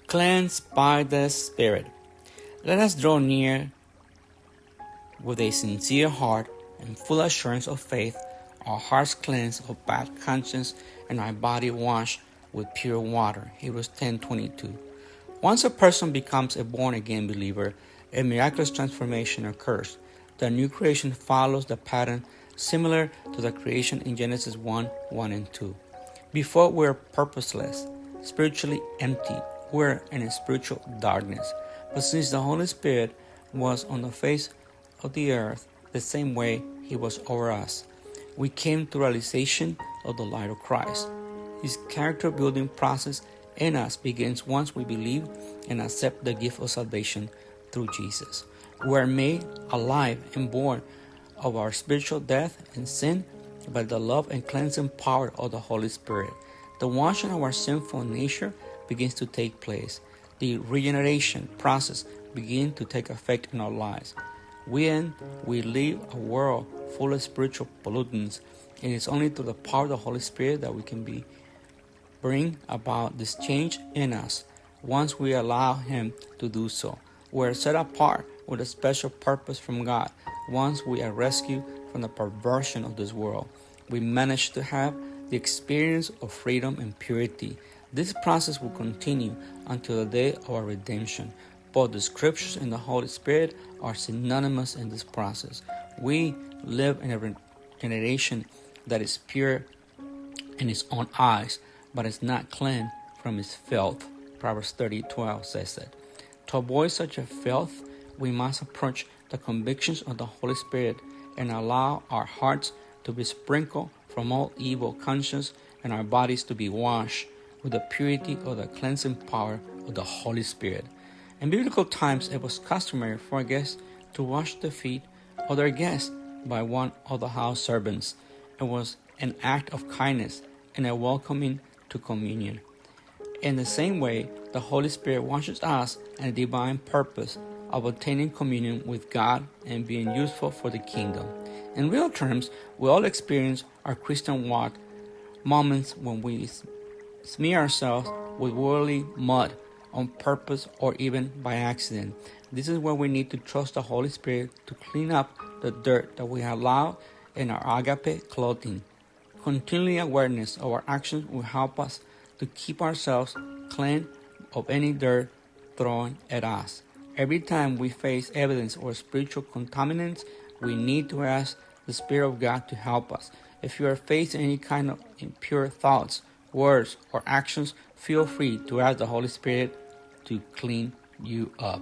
Cleansed by the Spirit. Let us draw near with a sincere heart and full assurance of faith, our hearts cleansed of bad conscience and our body washed with pure water. Hebrews 10:22. Once a person becomes a born-again believer, a miraculous transformation occurs. The new creation follows the pattern similar to the creation in Genesis 1:1 and 2. Before we were purposeless, spiritually empty, we were in a spiritual darkness. But since the Holy Spirit was on the face of the earth the same way He was over us, we came to realization of the light of Christ. His character-building process in us begins once we believe and accept the gift of salvation through Jesus. We are made alive and born of our spiritual death and sin by the love and cleansing power of the Holy Spirit. The washing of our sinful nature begins to take place. The regeneration process begins to take effect in our lives. We live a world full of spiritual pollutants, and it's only through the power of the Holy Spirit that we can bring about this change in us. Once we allow Him to do so, we're set apart with a special purpose from God. Once we are rescued from the perversion of this world, we manage to have the experience of freedom and purity. This process will continue until the day of our redemption. Both the Scriptures and the Holy Spirit are synonymous in this process. We live in a generation that is pure in its own eyes, but is not cleansed from its filth. Proverbs 30:12 says that. To avoid such a filth, we must approach the convictions of the Holy Spirit and allow our hearts to be sprinkled from all evil conscience and our bodies to be washed with the purity of the cleansing power of the Holy Spirit. In biblical times, it was customary for guests to wash the feet of their guests by one of the house servants. It was an act of kindness and a welcoming to communion. In the same way, the Holy Spirit washes us in a divine purpose of obtaining communion with God and being useful for the kingdom. In real terms, we all experience our Christian walk moments when we smear ourselves with worldly mud on purpose or even by accident. This is where we need to trust the Holy Spirit to clean up the dirt that we have allowed in our agape clothing. Continually awareness of our actions will help us to keep ourselves clean of any dirt thrown at us. Every time we face evidence or spiritual contaminants, we need to ask the Spirit of God to help us. If you are facing any kind of impure thoughts, words, or actions, feel free to ask the Holy Spirit to clean you up.